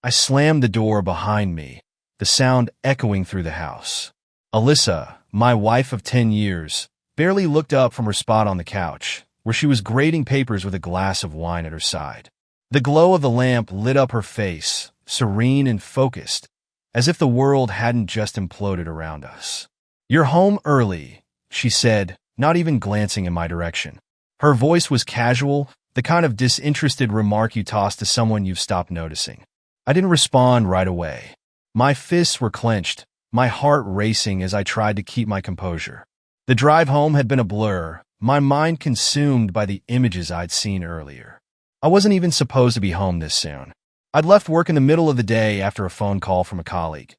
I slammed the door behind me, the sound echoing through the house. Alyssa, my wife of 10 years, barely looked up from her spot on the couch, where she was grading papers with a glass of wine at her side. The glow of the lamp lit up her face, serene and focused, as if the world hadn't just imploded around us. "You're home early," she said, not even glancing in my direction. Her voice was casual, the kind of disinterested remark you toss to someone you've stopped noticing. I didn't respond right away. My fists were clenched, my heart racing as I tried to keep my composure. The drive home had been a blur, my mind consumed by the images I'd seen earlier. I wasn't even supposed to be home this soon. I'd left work in the middle of the day after a phone call from a colleague,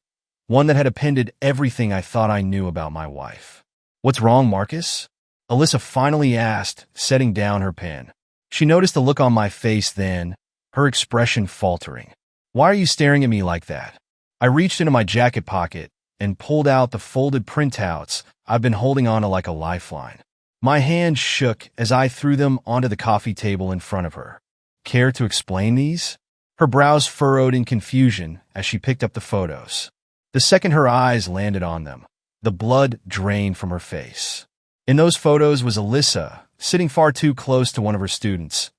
one that had appended everything I thought I knew about my wife. "What's wrong, Marcus?" Alyssa finally asked, setting down her pen. She noticed the look on my face then, her expression faltering. "Why are you staring at me like that?" I reached into my jacket pocket and pulled out the folded printouts I've been holding onto like a lifeline. My hand shook as I threw them onto the coffee table in front of her. "Care to explain these?" Her brows furrowed in confusion as she picked up the photos. The second her eyes landed on them, the blood drained from her face. In those photos was Alyssa, sitting far too close to one of her students,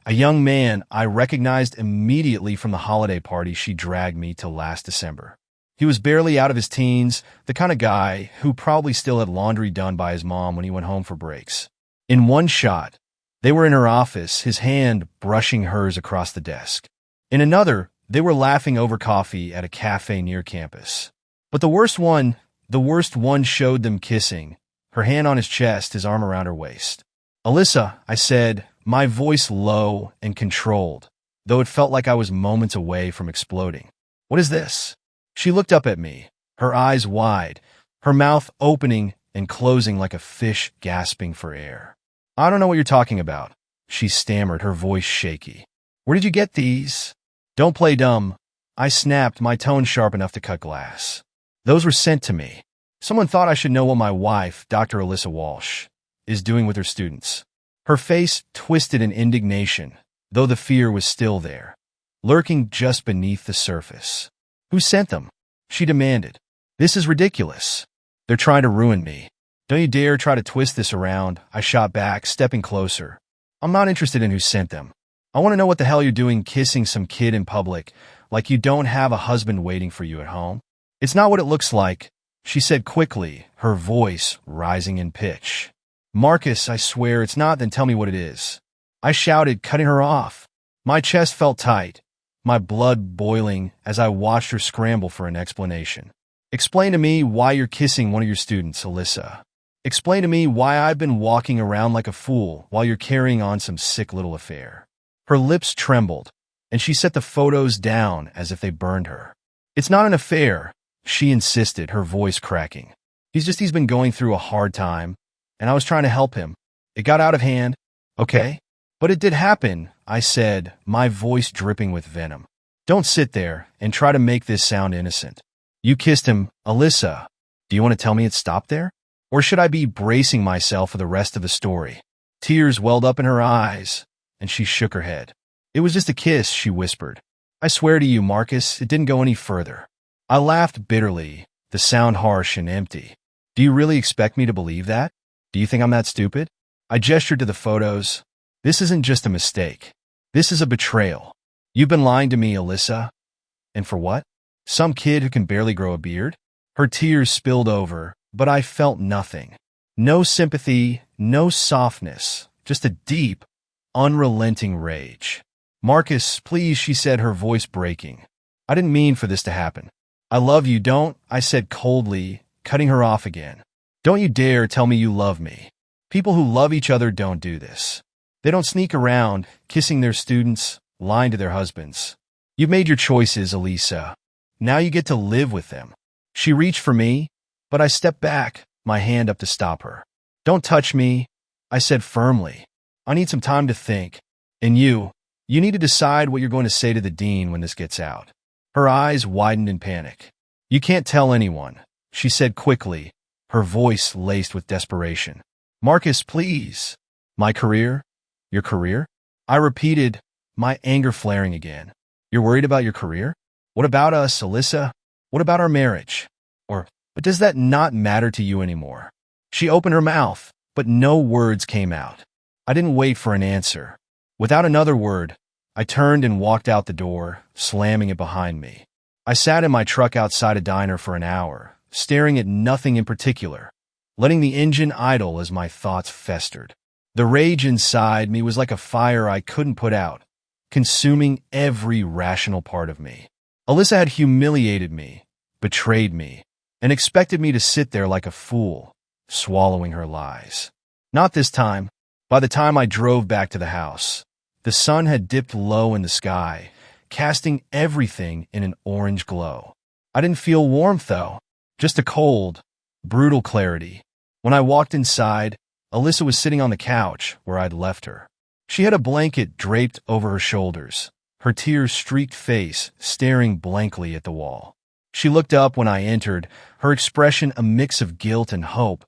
a young man I recognized immediately from the holiday party she dragged me to last December. He was barely out of his teens, the kind of guy who probably still had laundry done by his mom when he went home for breaks. In one shot, they were in her office, his hand brushing hers across the desk. In another, they were laughing over coffee at a cafe near campus. But the worst one showed them kissing, her hand on his chest, his arm around her waist. "Alyssa," I said, my voice low and controlled, though it felt like I was moments away from exploding. "What is this?" She looked up at me, her eyes wide, her mouth opening and closing like a fish gasping for air. "I don't know what you're talking about," she stammered, her voice shaky. "Where did you get these?" "Don't play dumb," I snapped, my tone sharp enough to cut glass. "Those were sent to me. Someone thought I should know what my wife, Dr. Alyssa Walsh, is doing with her students." Her face twisted in indignation, though the fear was still there, lurking just beneath the surface. "Who sent them?" she demanded. "This is ridiculous. They're trying to ruin me. Don't you dare try to twist this around," I shot back, stepping closer. "I'm not interested in who sent them. I want to know what the hell you're doing kissing some kid in public like you don't have a husband waiting for you at home." "It's not what it looks like," she said quickly, her voice rising in pitch. "Marcus, I swear it's not, then tell me what it is," I shouted, cutting her off. My chest felt tight, my blood boiling as I watched her scramble for an explanation. "Explain to me why you're kissing one of your students, Alyssa. Explain to me why I've been walking around like a fool while you're carrying on some sick little affair." Her lips trembled, and she set the photos down as if they burned her. "It's not an affair," she insisted, her voice cracking. He's been going through a hard time, and I was trying to help him. It got out of hand, okay? But it did happen," I said, my voice dripping with venom. "Don't sit there and try to make this sound innocent. You kissed him, Alyssa. Do you want to tell me it stopped there? Or should I be bracing myself for the rest of the story?" Tears welled up in her eyes, and she shook her head. "It was just a kiss," she whispered. "I swear to you, Marcus, it didn't go any further." I laughed bitterly, the sound harsh and empty. "Do you really expect me to believe that? Do you think I'm that stupid?" I gestured to the photos. "This isn't just a mistake. This is a betrayal. You've been lying to me, Alyssa. And for what? Some kid who can barely grow a beard?" Her tears spilled over, but I felt nothing. No sympathy, no softness, just a deep, unrelenting rage. "Marcus, please," she said, her voice breaking. "I didn't mean for this to happen. I love you, don't," I said coldly, cutting her off again. "Don't you dare tell me you love me. People who love each other don't do this. They don't sneak around, kissing their students, lying to their husbands. You've made your choices, Alyssa. Now you get to live with them." She reached for me, but I stepped back, my hand up to stop her. "Don't touch me," I said firmly. "I need some time to think. And you need to decide what you're going to say to the dean when this gets out." Her eyes widened in panic. "You can't tell anyone," she said quickly, her voice laced with desperation. "Marcus, please." "My career? Your career?" I repeated, my anger flaring again. "You're worried about your career?" What about us, Alyssa? What about our marriage? But does that not matter to you anymore? She opened her mouth, but no words came out. I didn't wait for an answer. Without another word, I turned and walked out the door, slamming it behind me. I sat in my truck outside a diner for an hour, staring at nothing in particular, letting the engine idle as my thoughts festered. The rage inside me was like a fire I couldn't put out, consuming every rational part of me. Alyssa had humiliated me, betrayed me, and expected me to sit there like a fool, swallowing her lies. Not this time. By the time I drove back to the house, the sun had dipped low in the sky, casting everything in an orange glow. I didn't feel warmth, though, just a cold, brutal clarity. When I walked inside, Alyssa was sitting on the couch where I'd left her. She had a blanket draped over her shoulders, her tear-streaked face staring blankly at the wall. She looked up when I entered, her expression a mix of guilt and hope,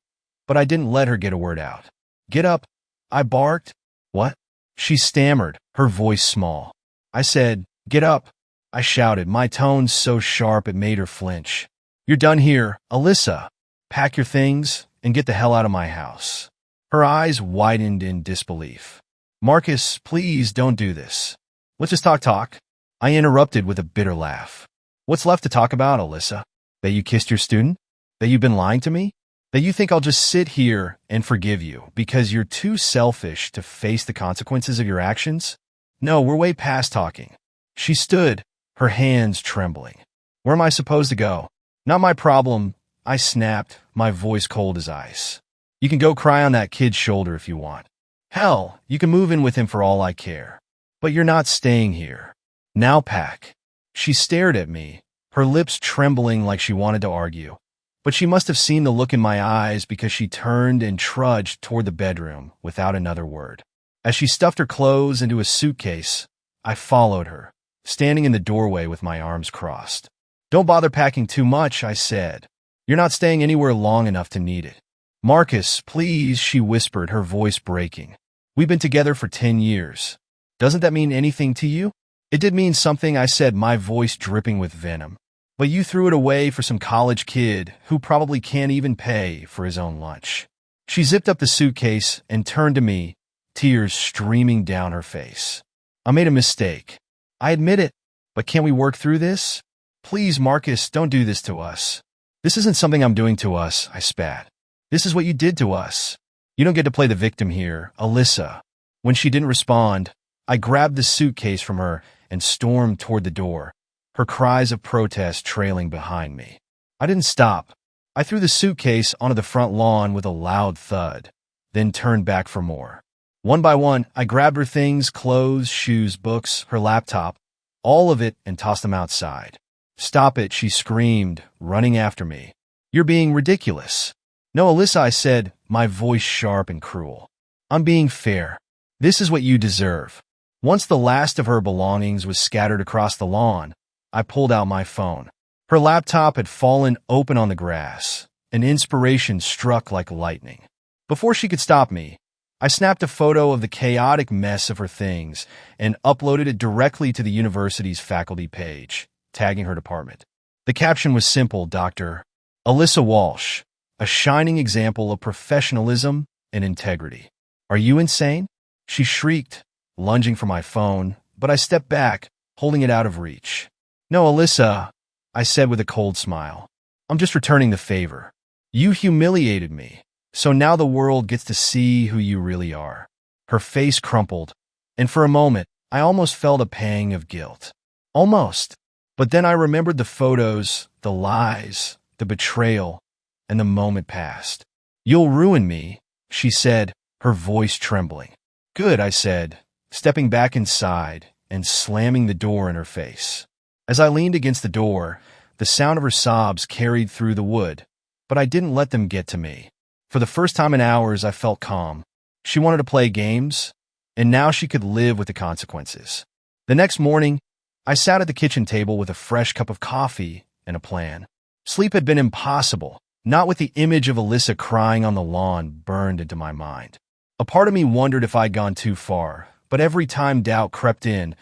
but I didn't let her get a word out. "Get up," I barked. "What?" She stammered, her voice small. I said, "Get up," I shouted, my tone so sharp it made her flinch. "You're done here, Alyssa. Pack your things and get the hell out of my house." Her eyes widened in disbelief. "Marcus, please don't do this. Let's just talk." I interrupted with a bitter laugh. "What's left to talk about, Alyssa? That you kissed your student? That you've been lying to me? That you think I'll just sit here and forgive you because you're too selfish to face the consequences of your actions? No, we're way past talking." She stood, her hands trembling. "Where am I supposed to go?" "Not my problem," I snapped, my voice cold as ice. "You can go cry on that kid's shoulder if you want. Hell, you can move in with him for all I care. But you're not staying here. Now pack." She stared at me, her lips trembling like she wanted to argue. But she must have seen the look in my eyes because she turned and trudged toward the bedroom without another word. As she stuffed her clothes into a suitcase, I followed her, standing in the doorway with my arms crossed. "Don't bother packing too much," I said. "You're not staying anywhere long enough to need it." "Marcus, please," she whispered, her voice breaking. "We've been together for 10 years. Doesn't that mean anything to you?" "It did mean something," I said, my voice dripping with venom. "But you threw it away for some college kid who probably can't even pay for his own lunch." She zipped up the suitcase and turned to me, tears streaming down her face. "I made a mistake. I admit it, but can we work through this? Please, Marcus, don't do this to us." "This isn't something I'm doing to us," I spat. "This is what you did to us. You don't get to play the victim here, Alyssa." When she didn't respond, I grabbed the suitcase from her and stormed toward the door, her cries of protest trailing behind me. I didn't stop. I threw the suitcase onto the front lawn with a loud thud, then turned back for more. One by one, I grabbed her things, clothes, shoes, books, her laptop, all of it, and tossed them outside. "Stop it," she screamed, running after me. "You're being ridiculous." "No, Alyssa," I said, my voice sharp and cruel. "I'm being fair. This is what you deserve." Once the last of her belongings was scattered across the lawn, I pulled out my phone. Her laptop had fallen open on the grass, and inspiration struck like lightning. Before she could stop me, I snapped a photo of the chaotic mess of her things and uploaded it directly to the university's faculty page, tagging her department. The caption was simple, Dr. Alyssa Walsh, a shining example of professionalism and integrity. "Are you insane?" she shrieked, lunging for my phone, but I stepped back, holding it out of reach. "No, Alyssa," I said with a cold smile. "I'm just returning the favor. You humiliated me, so now the world gets to see who you really are." Her face crumpled, and for a moment, I almost felt a pang of guilt. Almost. But then I remembered the photos, the lies, the betrayal, and the moment passed. "You'll ruin me," she said, her voice trembling. "Good," I said, stepping back inside and slamming the door in her face. As I leaned against the door, the sound of her sobs carried through the wood, but I didn't let them get to me. For the first time in hours, I felt calm. She wanted to play games, and now she could live with the consequences. The next morning, I sat at the kitchen table with a fresh cup of coffee and a plan. Sleep had been impossible, not with the image of Alyssa crying on the lawn burned into my mind. A part of me wondered if I'd gone too far, but every time doubt crept in,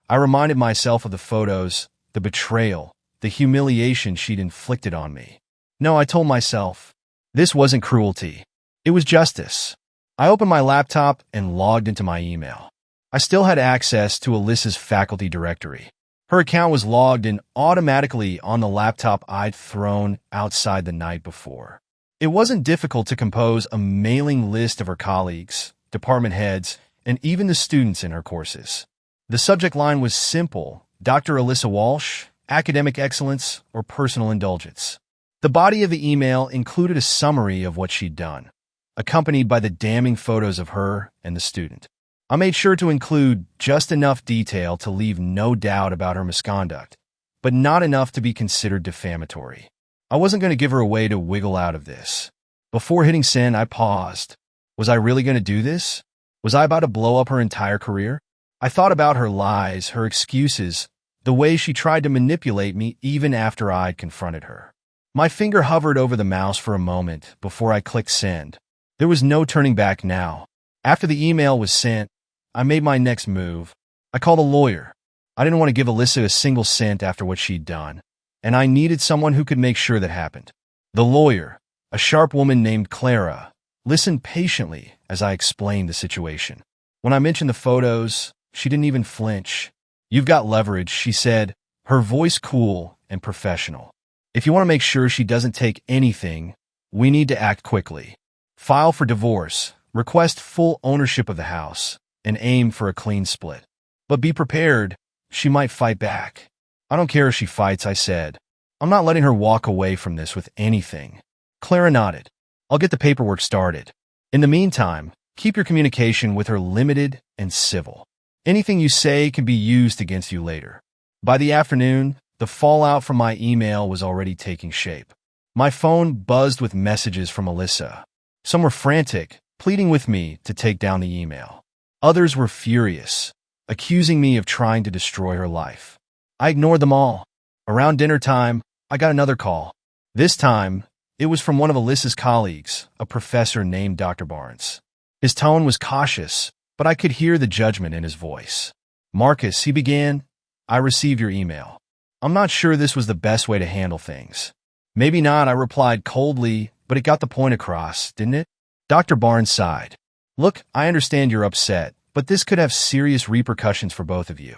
I reminded myself of the photos the betrayal, the humiliation she'd inflicted on me. No, I told myself, this wasn't cruelty. It was justice. I opened my laptop and logged into my email. I still had access to Alyssa's faculty directory. Her account was logged in automatically on the laptop I'd thrown outside the night before. It wasn't difficult to compose a mailing list of her colleagues, department heads, and even the students in her courses. The subject line was simple: Dr. Alyssa Walsh, academic excellence, or personal indulgence. The body of the email included a summary of what she'd done, accompanied by the damning photos of her and the student. I made sure to include just enough detail to leave no doubt about her misconduct, but not enough to be considered defamatory. I wasn't going to give her a way to wiggle out of this. Before hitting send, I paused. Was I really going to do this? Was I about to blow up her entire career? I thought about her lies, her excuses, the way she tried to manipulate me even after I'd confronted her. My finger hovered over the mouse for a moment before I clicked send. There was no turning back now. After the email was sent, I made my next move. I called a lawyer. I didn't want to give Alyssa a single cent after what she'd done, and I needed someone who could make sure that happened. The lawyer, a sharp woman named Clara, listened patiently as I explained the situation. When I mentioned the photos, she didn't even flinch. "You've got leverage," she said, her voice cool and professional. "If you want to make sure she doesn't take anything, we need to act quickly. File for divorce, request full ownership of the house, and aim for a clean split. But be prepared, she might fight back." "I don't care if she fights," I said. "I'm not letting her walk away from this with anything." Clara nodded. "I'll get the paperwork started. In the meantime, keep your communication with her limited and civil. Anything you say can be used against you later." By the afternoon, the fallout from my email was already taking shape. My phone buzzed with messages from Alyssa. Some were frantic, pleading with me to take down the email. Others were furious, accusing me of trying to destroy her life. I ignored them all. Around dinner time, I got another call. This time, it was from one of Alyssa's colleagues, a professor named Dr. Barnes. His tone was cautious, but I could hear the judgment in his voice. "Marcus," he began, "I received your email. I'm not sure this was the best way to handle things." "Maybe not," I replied coldly, "but it got the point across, didn't it?" Dr. Barnes sighed. "Look, I understand you're upset, but this could have serious repercussions for both of you.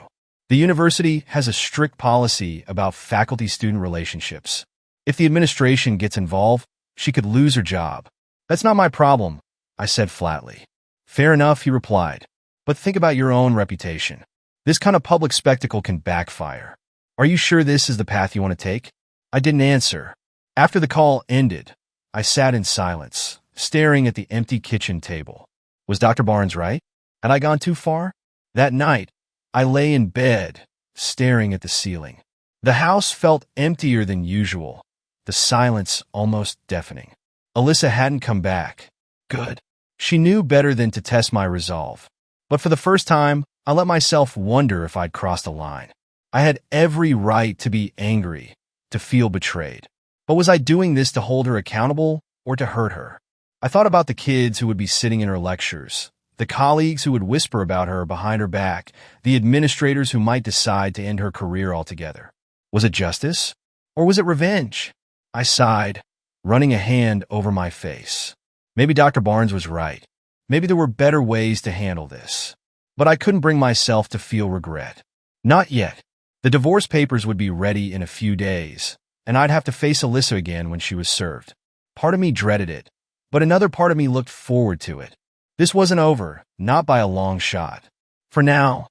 The university has a strict policy about faculty-student relationships. If the administration gets involved, she could lose her job." "That's not my problem," I said flatly. "Fair enough," he replied. "But think about your own reputation. This kind of public spectacle can backfire. Are you sure this is the path you want to take?" I didn't answer. After the call ended, I sat in silence, staring at the empty kitchen table. Was Dr. Barnes right? Had I gone too far? That night, I lay in bed, staring at the ceiling. The house felt emptier than usual, the silence almost deafening. Alyssa hadn't come back. Good. She knew better than to test my resolve. But for the first time, I let myself wonder if I'd crossed a line. I had every right to be angry, to feel betrayed. But was I doing this to hold her accountable or to hurt her? I thought about the kids who would be sitting in her lectures, the colleagues who would whisper about her behind her back, the administrators who might decide to end her career altogether. Was it justice? Or was it revenge? I sighed, running a hand over my face. Maybe Dr. Barnes was right. Maybe there were better ways to handle this. But I couldn't bring myself to feel regret. Not yet. The divorce papers would be ready in a few days, and I'd have to face Alyssa again when she was served. Part of me dreaded it, but another part of me looked forward to it. This wasn't over, not by a long shot. For now,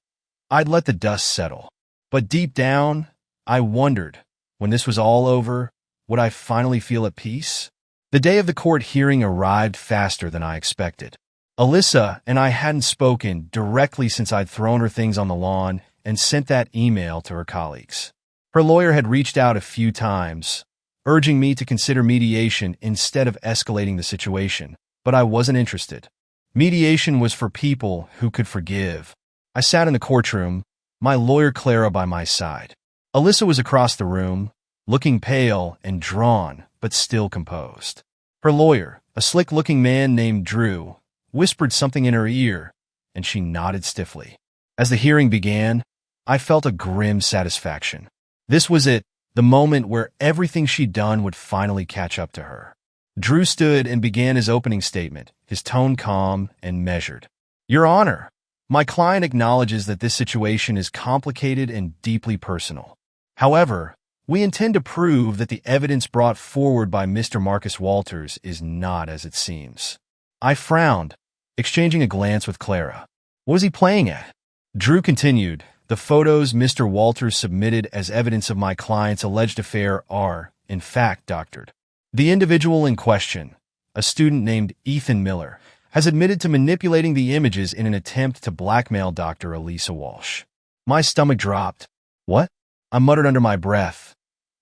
I'd let the dust settle. But deep down, I wondered, when this was all over, would I finally feel at peace? The day of the court hearing arrived faster than I expected. Alyssa and I hadn't spoken directly since I'd thrown her things on the lawn and sent that email to her colleagues. Her lawyer had reached out a few times, urging me to consider mediation instead of escalating the situation, but I wasn't interested. Mediation was for people who could forgive. I sat in the courtroom, my lawyer Clara by my side. Alyssa was across the room, looking pale and drawn, but still composed. Her lawyer, a slick-looking man named Drew, whispered something in her ear, and she nodded stiffly. As the hearing began, I felt a grim satisfaction. This was it, the moment where everything she'd done would finally catch up to her. Drew stood and began his opening statement, his tone calm and measured. Your Honor, my client acknowledges that this situation is complicated and deeply personal. However, we intend to prove that the evidence brought forward by Mr. Marcus Walters is not as it seems. I frowned, exchanging a glance with Clara. What was he playing at? Drew continued, the photos Mr. Walters submitted as evidence of my client's alleged affair are, in fact, doctored. The individual in question, a student named Ethan Miller, has admitted to manipulating the images in an attempt to blackmail Dr. Elisa Walsh. My stomach dropped. What? I muttered under my breath,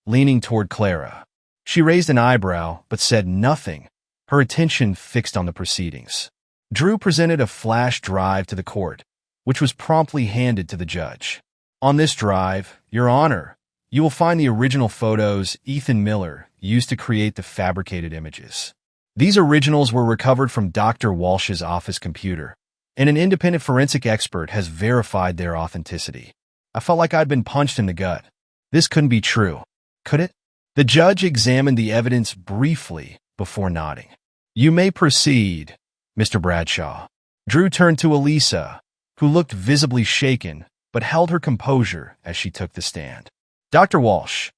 leaning toward Clara. She raised an eyebrow, but said nothing, her attention fixed on the proceedings. Drew presented a flash drive to the court, which was promptly handed to the judge. On this drive, Your Honor, you will find the original photos Ethan Miller used to create the fabricated images. These originals were recovered from Dr. Walsh's office computer, and an independent forensic expert has verified their authenticity. I felt like I'd been punched in the gut. This couldn't be true, could it? The judge examined the evidence briefly before nodding. You may proceed, Mr. Bradshaw. Drew turned to Elisa, who looked visibly shaken but held her composure as she took the stand. Dr. Walsh,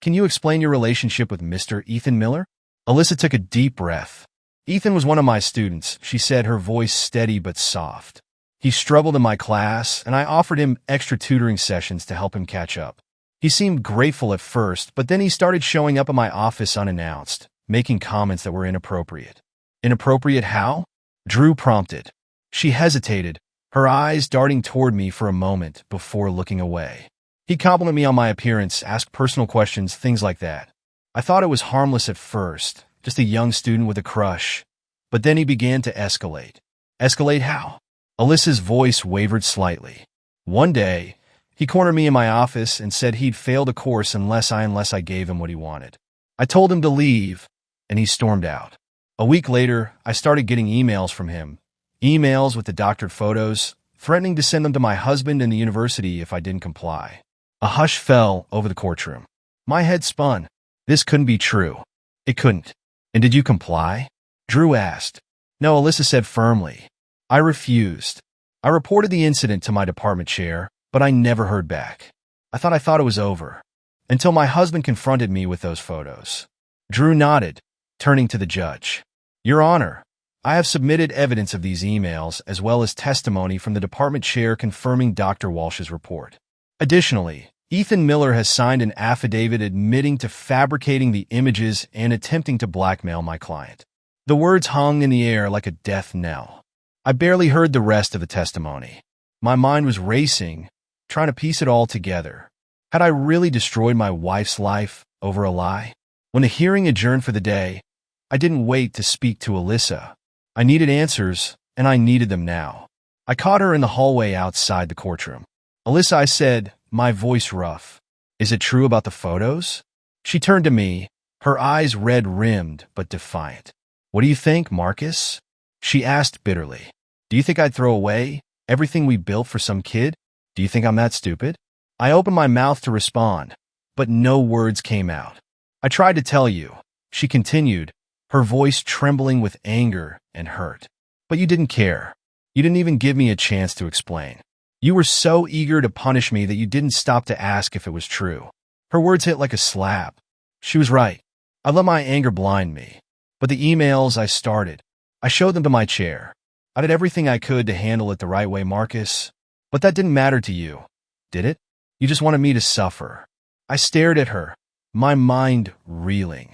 can you explain your relationship with Mr. Ethan Miller? Elisa took a deep breath. Ethan was one of my students, she said, her voice steady but soft. He struggled in my class, and I offered him extra tutoring sessions to help him catch up. He seemed grateful at first, but then he started showing up at my office unannounced, making comments that were inappropriate. Inappropriate how? Drew prompted. She hesitated, her eyes darting toward me for a moment before looking away. He complimented me on my appearance, asked personal questions, things like that. I thought it was harmless at first, just a young student with a crush. But then he began to escalate. Escalate how? Elisa's voice wavered slightly. One day, he cornered me in my office and said he'd failed a course unless I gave him what he wanted. I told him to leave, and he stormed out. A week later, I started getting emails from him. Emails with the doctored photos, threatening to send them to my husband and the university if I didn't comply. A hush fell over the courtroom. My head spun. This couldn't be true. It couldn't. And did you comply? Drew asked. No, Elisa said firmly. I refused. I reported the incident to my department chair, but I never heard back. I thought it was over, until my husband confronted me with those photos. Drew nodded, turning to the judge. Your Honor, I have submitted evidence of these emails as well as testimony from the department chair confirming Dr. Walsh's report. Additionally, Ethan Miller has signed an affidavit admitting to fabricating the images and attempting to blackmail my client. The words hung in the air like a death knell. I barely heard the rest of the testimony. My mind was racing, trying to piece it all together. Had I really destroyed my wife's life over a lie? When the hearing adjourned for the day, I didn't wait to speak to Elisa. I needed answers, and I needed them now. I caught her in the hallway outside the courtroom. Elisa, I said, my voice rough. Is it true about the photos? She turned to me, her eyes red-rimmed but defiant. What do you think, Marcus? She asked bitterly. Do you think I'd throw away everything we built for some kid? Do you think I'm that stupid? I opened my mouth to respond, but no words came out. I tried to tell you, she continued, her voice trembling with anger and hurt. But you didn't care. You didn't even give me a chance to explain. You were so eager to punish me that you didn't stop to ask if it was true. Her words hit like a slap. She was right. I let my anger blind me. But the emails I started, I showed them to my chair. I did everything I could to handle it the right way, Marcus. But that didn't matter to you, did it? You just wanted me to suffer. I stared at her, my mind reeling.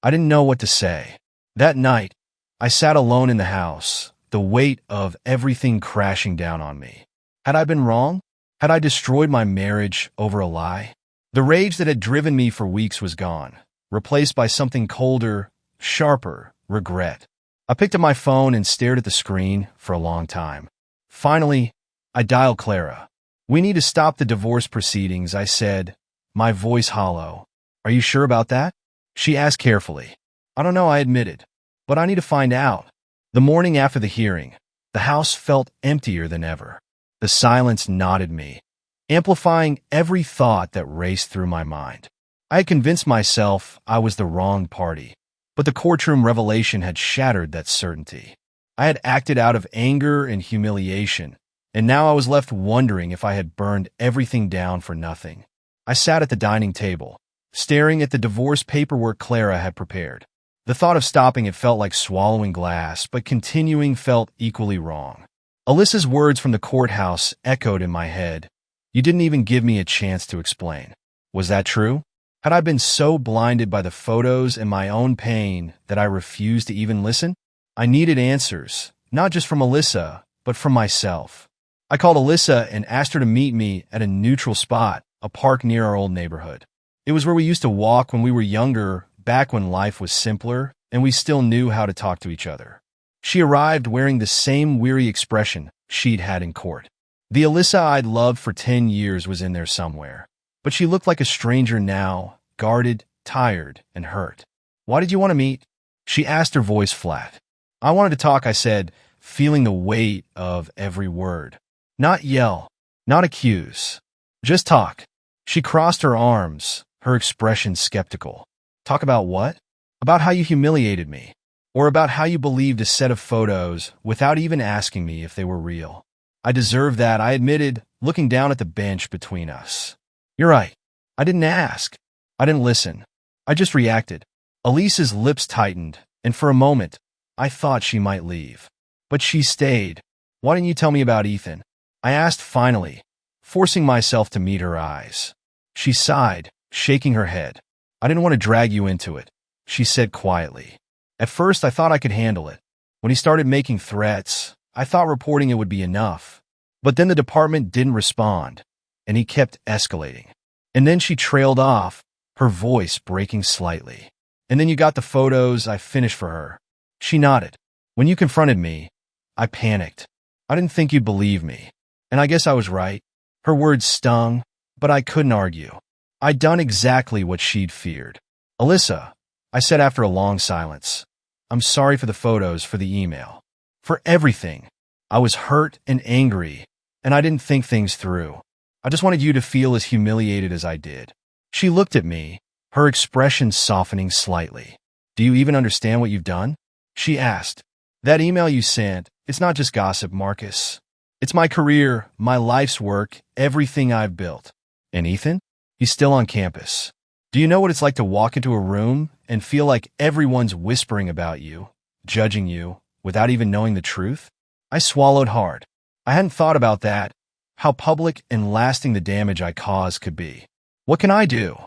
I didn't know what to say. That night, I sat alone in the house, the weight of everything crashing down on me. Had I been wrong? Had I destroyed my marriage over a lie? The rage that had driven me for weeks was gone, replaced by something colder, sharper, regret. I picked up my phone and stared at the screen for a long time. Finally, I dialed Clara. We need to stop the divorce proceedings, I said, my voice hollow. Are you sure about that? She asked carefully. I don't know, I admitted, but I need to find out. The morning after the hearing, the house felt emptier than ever. The silence knotted me, amplifying every thought that raced through my mind. I had convinced myself I was the wrong party, but the courtroom revelation had shattered that certainty. I had acted out of anger and humiliation, and now I was left wondering if I had burned everything down for nothing. I sat at the dining table, staring at the divorce paperwork Clara had prepared. The thought of stopping it felt like swallowing glass, but continuing felt equally wrong. Alyssa's words from the courthouse echoed in my head. You didn't even give me a chance to explain. Was that true? Had I been so blinded by the photos and my own pain that I refused to even listen? I needed answers, not just from Alyssa, but from myself. I called Alyssa and asked her to meet me at a neutral spot, a park near our old neighborhood. It was where we used to walk when we were younger, back when life was simpler, and we still knew how to talk to each other. She arrived wearing the same weary expression she'd had in court. The Alyssa I'd loved for 10 years was in there somewhere. But she looked like a stranger now, guarded, tired, and hurt. Why did you want to meet? She asked, her voice flat. I wanted to talk, I said, feeling the weight of every word. Not yell, not accuse. Just talk. She crossed her arms, her expression skeptical. Talk about what? About how you humiliated me. Or about how you believed a set of photos without even asking me if they were real. I deserve that, I admitted, looking down at the bench between us. You're right. I didn't ask. I didn't listen. I just reacted. Elise's lips tightened, and for a moment, I thought she might leave. But she stayed. Why didn't you tell me about Ethan? I asked finally, forcing myself to meet her eyes. She sighed, shaking her head. I didn't want to drag you into it, she said quietly. At first, I thought I could handle it. When he started making threats, I thought reporting it would be enough. But then the department didn't respond, and he kept escalating. And then she trailed off, her voice breaking slightly. And then you got the photos I finished for her. She nodded. When you confronted me, I panicked. I didn't think you'd believe me. And I guess I was right. Her words stung, but I couldn't argue. I'd done exactly what she'd feared. Alyssa, I said after a long silence, I'm sorry for the photos, for the email, for everything. I was hurt and angry, and I didn't think things through. I just wanted you to feel as humiliated as I did. She looked at me, her expression softening slightly. Do you even understand what you've done? She asked. That email you sent, it's not just gossip, Marcus. It's my career, my life's work, everything I've built. And Ethan? He's still on campus. Do you know what it's like to walk into a room and feel like everyone's whispering about you, judging you, without even knowing the truth? I swallowed hard. I hadn't thought about that, how public and lasting the damage I caused could be. What can I do?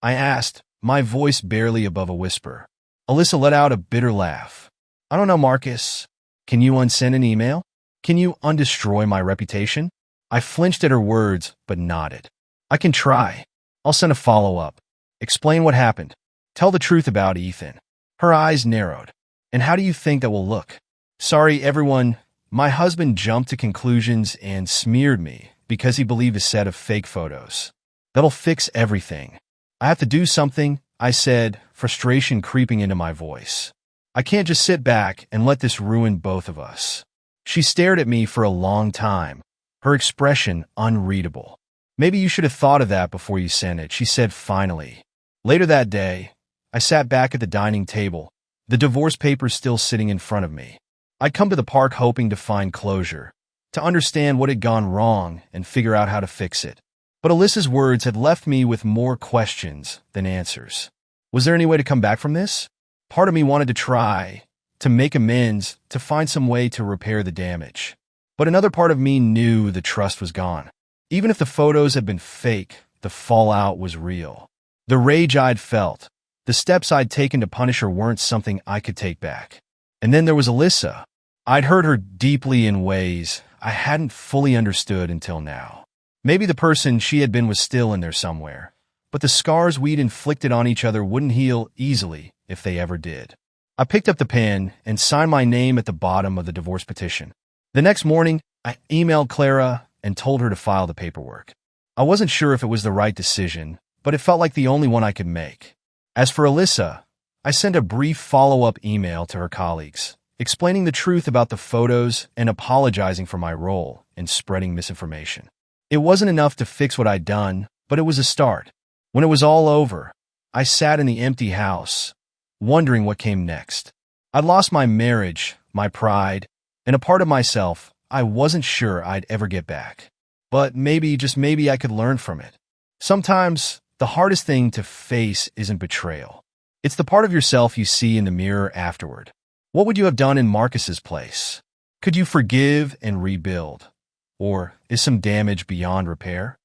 I asked, my voice barely above a whisper. Alyssa let out a bitter laugh. I don't know, Marcus. Can you unsend an email? Can you undestroy my reputation? I flinched at her words, but nodded. I can try. I'll send a follow-up. Explain what happened. Tell the truth about Ethan. Her eyes narrowed. And how do you think that will look? Sorry, everyone. My husband jumped to conclusions and smeared me because he believed a set of fake photos. That'll fix everything. I have to do something, I said, frustration creeping into my voice. I can't just sit back and let this ruin both of us. She stared at me for a long time, her expression unreadable. Maybe you should have thought of that before you sent it, she said finally. Later that day, I sat back at the dining table, the divorce papers still sitting in front of me. I'd come to the park hoping to find closure, to understand what had gone wrong and figure out how to fix it. But Alyssa's words had left me with more questions than answers. Was there any way to come back from this? Part of me wanted to try, to make amends, to find some way to repair the damage. But another part of me knew the trust was gone. Even if the photos had been fake, the fallout was real. The rage I'd felt, the steps I'd taken to punish her weren't something I could take back. And then there was Alyssa. I'd hurt her deeply in ways I hadn't fully understood until now. Maybe the person she had been was still in there somewhere, but the scars we'd inflicted on each other wouldn't heal easily if they ever did. I picked up the pen and signed my name at the bottom of the divorce petition. The next morning, I emailed Clara and told her to file the paperwork. I wasn't sure if it was the right decision, but it felt like the only one I could make. As for Alyssa, I sent a brief follow-up email to her colleagues, explaining the truth about the photos and apologizing for my role in spreading misinformation. It wasn't enough to fix what I'd done, but it was a start. When it was all over, I sat in the empty house, wondering what came next. I'd lost my marriage, my pride, and a part of myself I wasn't sure I'd ever get back. But maybe, just maybe, I could learn from it. Sometimes, the hardest thing to face isn't betrayal. It's the part of yourself you see in the mirror afterward. What would you have done in Marcus's place? Could you forgive and rebuild? Or is some damage beyond repair?